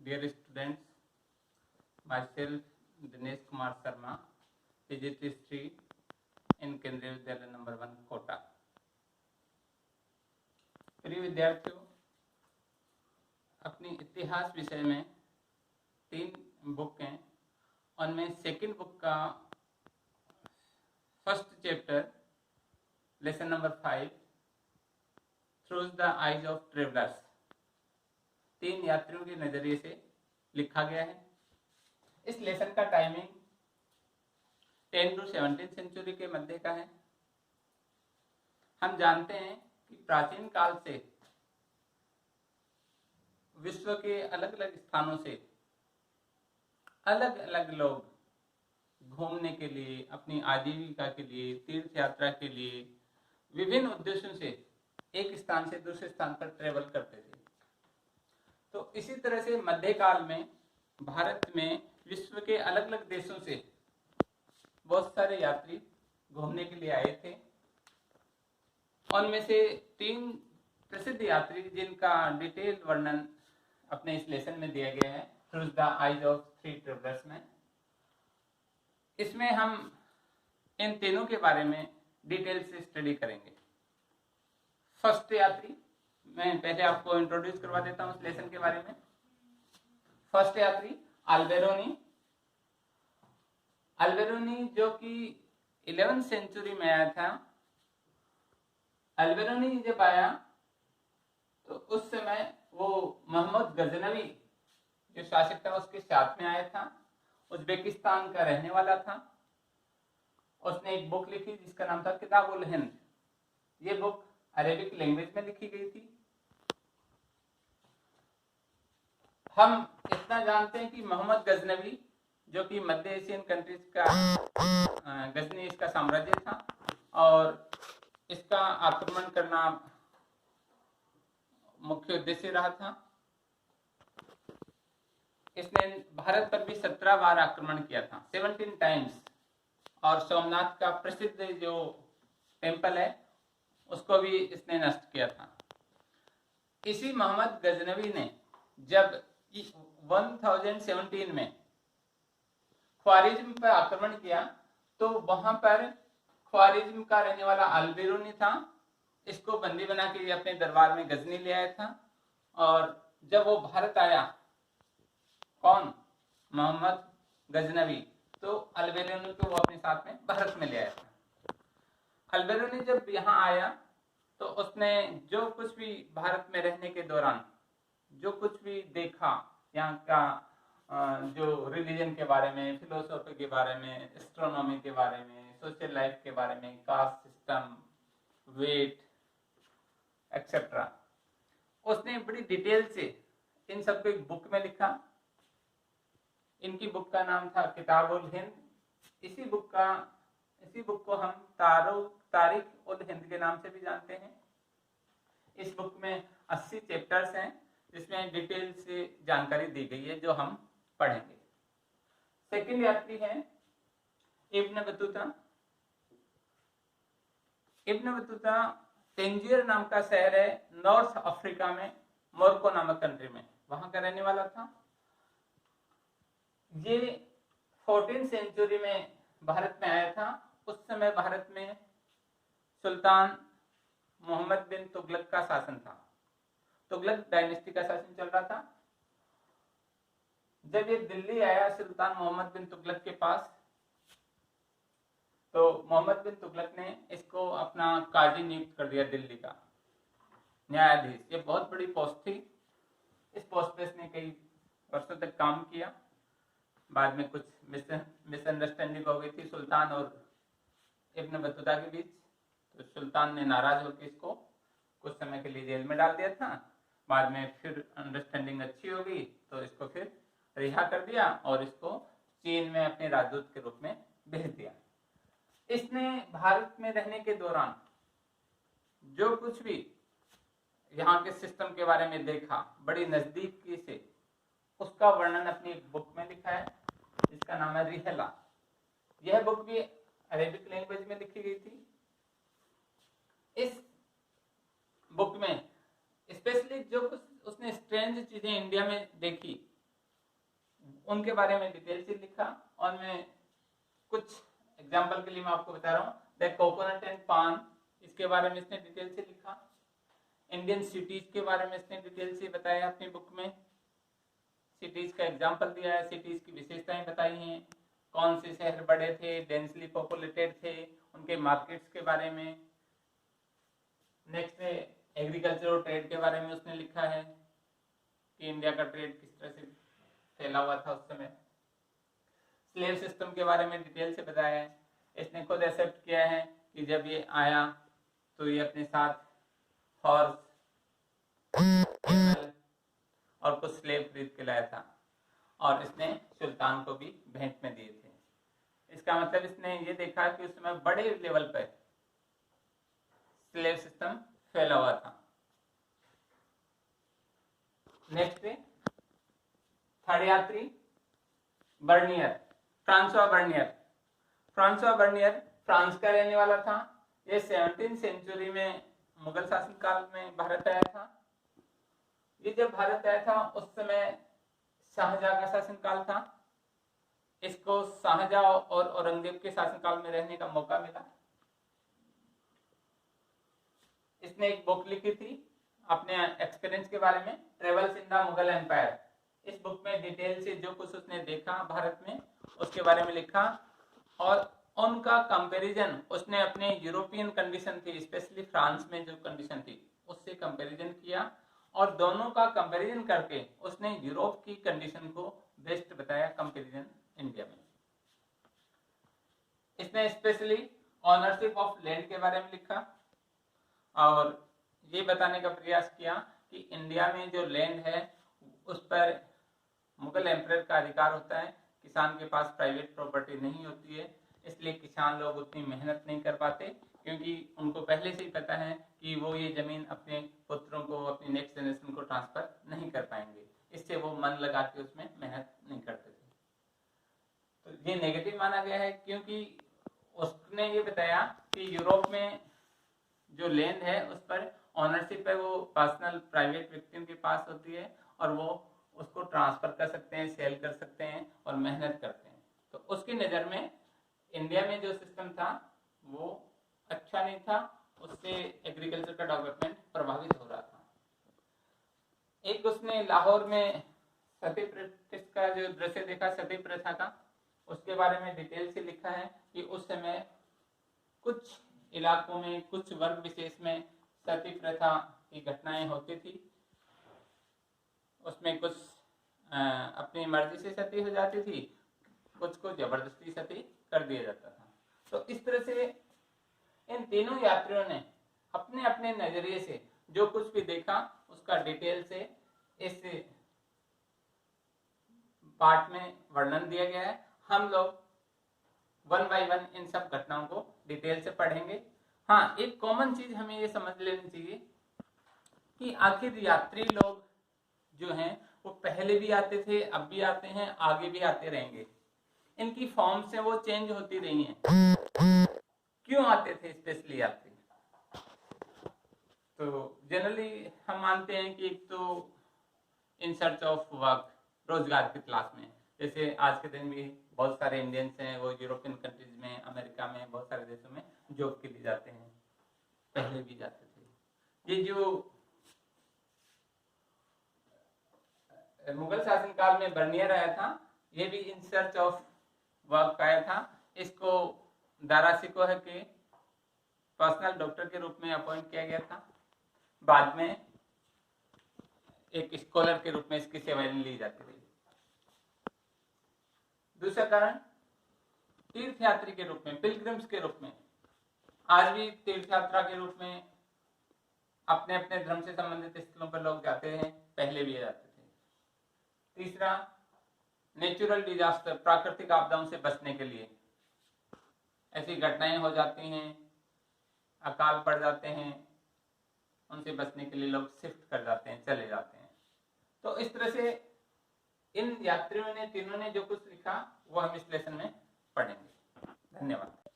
Dear students, myself Dinesh Kumar Sharma, Physics History in केंद्रीय विद्यालय number 1 Kota. प्रिय विद्यार्थियों, अपनी इतिहास विषय में 3 बुक हैं। उनमें सेकंड बुक का first chapter lesson number 5 through the eyes of travellers 3 यात्रियों के नजरिए से लिखा गया है। इस लेसन का टाइमिंग 10 to 17 सेंचुरी के मध्य का है। हम जानते हैं कि प्राचीन काल से विश्व के अलग अलग स्थानों से अलग अलग लोग घूमने के लिए, अपनी आजीविका के लिए, तीर्थ यात्रा के लिए, विभिन्न उद्देश्यों से एक स्थान से दूसरे स्थान पर ट्रेवल करते थे। तो इसी तरह से मध्यकाल में भारत में विश्व के अलग अलग देशों से बहुत सारे यात्री घूमने के लिए आए थे। उनमें से 3 प्रसिद्ध यात्री जिनका डिटेल वर्णन अपने इस लेसन में दिया गया है through the eyes of 3 travellers में। इसमें हम इन तीनों के बारे में डिटेल से स्टडी करेंगे। फर्स्ट यात्री, मैं पहले आपको इंट्रोड्यूस करवा देता हूं इस लेसन के बारे में। फर्स्ट यात्री अल्बेरोनी। अल्बेरोनी जो कि 11वीं सेंचुरी में आया था। अल्बेरोनी जब आया तो उस समय वो मोहम्मद गजनवी जो शासक था उसके साथ में आया था। उज्बेकिस्तान का रहने वाला था। उसने एक बुक लिखी जिसका नाम था किताबुल हिंद। ये बुक अरेबिक लैंग्वेज में लिखी गई थी। हम इतना जानते हैं कि मोहम्मद गजनवी जो कि मध्य एशियन कंट्रीज का गजनी इसका साम्राज्य था और इसका आक्रमण करना मुख्य उद्देश्य रहा था। इसने भारत पर भी 17 बार आक्रमण किया था, 17 टाइम्स। और सोमनाथ का प्रसिद्ध जो टेम्पल है उसको भी इसने नष्ट किया था। इसी मोहम्मद गजनवी ने जब 1017 में ख्वारिज्म पर आक्रमण किया तो वहां पर ख्वारिज्म का रहने वाला अल्बेरोनी था। इसको बंदी बना के अपने दरबार में गजनी ले आया था। और जब वो भारत आया, कौन? मोहम्मद गजनवी, तो अल्बेरोनी को वो अपने साथ में भारत में ले आया था। अल्बेरोनी जब यहाँ आया तो उसने जो कुछ भी भारत में रहने के दौरान जो कुछ भी देखा, यहाँ का जो रिलीजन के बारे में, फिलोसॉफी के बारे में, एस्ट्रोनॉमी के बारे में, सोशल लाइफ के बारे में, कास्ट सिस्टम, वेट एक्सेट्रा, उसने बड़ी डिटेल से इन सबको एक बुक में लिखा। इनकी बुक का नाम था किताबुल हिंद। इसी बुक को हम तारीख उल हिंद के नाम से भी जानते हैं। इस बुक में 80 चैप्टर्स हैं जिसमें डिटेल से जानकारी दी गई है जो हम पढ़ेंगे। सेकंड यात्री है इब्न बतूता। इब्न बतूता तेंजियर नाम का शहर है नॉर्थ अफ्रीका में, मोरक्को नामक कंट्री में, वहां का रहने वाला था। ये 14 सेंचुरी में भारत में आया था। उस समय भारत में सुल्तान मोहम्मद बिन तुगलक का शासन था। तुगलक डायनेस्टी का शासन चल रहा था। जब ये दिल्ली आया सुल्तान मोहम्मद बिन तुगलक के पास, तो मोहम्मद बिन तुगलक ने इसको अपना काजी नियुक्त कर दिया, दिल्ली का न्यायाधीश। ये बहुत बड़ी पोस्ट थी। इस पोस्ट पे इसने कई वर्षों तक काम किया। बाद में कुछ मिसअंडरस्टैंडिंग हो गई थी सुल्तान और इब्न बतूता के बीच। तो सुल्तान ने नाराज होकर इसको कुछ समय के लिए जेल में डाल दिया था। बाद में फिर अंडरस्टैंडिंग अच्छी हो गई तो इसको फिर रिहा कर दिया और इसको चीन में अपने राजदूत के रूप में भेज दिया। इसने भारत में रहने के दौरान जो कुछ भी यहाँ के सिस्टम के बारे में देखा बड़ी नजदीकी से, उसका वर्णन अपनी एक बुक में लिखा है जिसका नाम है रिहला। यह बुक भी अरेबिक लैंग्वेज में लिखी गई थी। इस बुक में स्पेशली जो कुछ उसने स्ट्रेंज चीजें इंडिया में देखी उनके बारे में डिटेल से लिखा। और मैं कुछ एग्जाम्पल के लिए मैं आपको बता रहा हूँ, द कोकोनट एंड पान, इसके बारे में इसने डिटेल से लिखा। इंडियन सिटीज के बारे में इसने डिटेल से बताया अपनी बुक में, सिटीज का एग्जाम्पल दिया है, सिटीज की विशेषताएं बताई हैं, कौन से शहर बड़े थे, डेंसली पॉपुलेटेड थे, उनके मार्केट्स के बारे में। नेक्स्ट एग्रीकल्चर और ट्रेड के बारे में उसने लिखा है कि इंडिया का ट्रेड किस तरह से फैला हुआ था उस समय। स्लेव सिस्टम के बारे में डिटेल से बताया है। इसने खुद एक्सेप्ट किया है कि जब ये आया तो ये अपने साथ हॉर्स और कुछ स्लेव खरीद के लाया था और इसने सुल्तान को भी भेंट में दिए थे। इसका मतलब इसने ये देखा कि उस समय बड़े लेवल पर स्लेव सिस्टम फैला हुआ था। नेक्स्ट थर्ड यात्री Bernier, François Bernier. François Bernier France का रहने वाला था। ये 17वीं सेंचुरी में मुगल शासनकाल में भारत आया था। ये जब भारत आया था उस समय शाहजहां का शासनकाल था। इसको शाहजहां और औरंगजेब के शासनकाल में रहने का मौका मिला। इसने एक बुक लिखी थी अपने एक्सपीरियंस के बारे में, travels in the Mughal empire. इस बुक में डिटेल से जो कुछ उसने देखा भारत में उसके बारे में लिखा और उनका कंपैरिजन उसने अपने यूरोपियन कंडीशन थी, स्पेशली फ्रांस में जो कंडीशन थी उससे कंपैरिजन किया और दोनों का कंपैरिजन करके उसने यूरोप की कंडीशन को बेस्ट बताया कंपैरिजन इंडिया में। इसने स्पेशली ऑनरशिप ऑफ लैंड के बारे में लिखा और ये बताने का प्रयास किया कि इंडिया में जो लैंड है उस पर मुगल एम्परर का अधिकार होता है, किसान के पास प्राइवेट प्रॉपर्टी नहीं होती है, इसलिए किसान लोग उतनी मेहनत नहीं कर पाते क्योंकि उनको पहले से ही पता है कि वो ये जमीन अपने पुत्रों को, अपनी नेक्स्ट जनरेशन को ट्रांसफर नहीं कर पाएंगे, इससे वो मन लगा के उसमें मेहनत नहीं करते थे। तो ये नेगेटिव माना गया है क्योंकि उसने ये बताया कि यूरोप में जो लैंड है उस पर ऑनरशिप है वो पर्सनल प्राइवेट व्यक्तियों के पास होती है और वो उसको ट्रांसफर कर सकते हैं, सेल कर सकते हैं और मेहनत करते हैं। तो उसकी नज़र में इंडिया में जो सिस्टम था वो अच्छा नहीं था, उससे एग्रीकल्चर का डेवलपमेंट प्रभावित हो रहा था। एक उसने लाहौर में सती प्रथा का जो दृश्य देखा, सती प्रथा का, उसके बारे में डिटेल से लिखा है कि उस समय कुछ इलाकों में, कुछ वर्ग विशेष में सती प्रथा की घटनाएं होती थी। उसमें कुछ अपनी मर्जी से सती हो जाती थी, कुछ को जबरदस्ती सती कर दिया जाता था। तो इस तरह से इन तीनों यात्रियों ने अपने अपने नजरिए से जो कुछ भी देखा उसका डिटेल से इस पार्ट में वर्णन दिया गया है। हम लोग वन बाय वन इन सब घटनाओं को डिटेल से पढ़ेंगे। हाँ, एक कॉमन चीज हमें ये समझ लेनी चाहिए कि आखिर यात्री लोग जो हैं वो पहले भी आते थे, अब भी आते हैं, आगे भी आते रहेंगे। इनकी फॉर्म से वो चेंज होती रही हैं। क्यों आते थे स्पेशली यात्री? तो जनरली हम मानते हैं कि एक तो इन सर्च ऑफ वर्क, रोजगार की तलाश में, जैसे आज के दिन भी बहुत सारे इंडियंस हैं वो यूरोपियन कंट्रीज में, अमेरिका में, बहुत सारे देशों में जॉब के लिए जाते हैं, पहले भी जाते थे। ये जो मुगल शासनकाल में बर्नियर आया था ये भी इन सर्च ऑफ वर्क आया था। इसको दारा शिकोह के पर्सनल डॉक्टर के रूप में अपॉइंट किया गया था। बाद में एक स्कॉलर के रूप में इसकी सेवाएं ली जाती रही। दूसरा कारण तीर्थयात्री के रूप में, पिलग्रिम्स के रूप में, आज भी तीर्थयात्रा के रूप में अपने अपने धर्म से संबंधित स्थलों पर लोग जाते हैं, पहले भी जाते थे। तीसरा नेचुरल डिजास्टर, प्राकृतिक आपदाओं से बचने के लिए, ऐसी घटनाएं हो जाती हैं, अकाल पड़ जाते हैं, उनसे बचने के लिए लोग शिफ्ट कर जाते हैं, चले जाते हैं। तो इस तरह से इन यात्रियों ने, तीनों ने जो कुछ लिखा वो हम इस लेसन में पढ़ेंगे। धन्यवाद।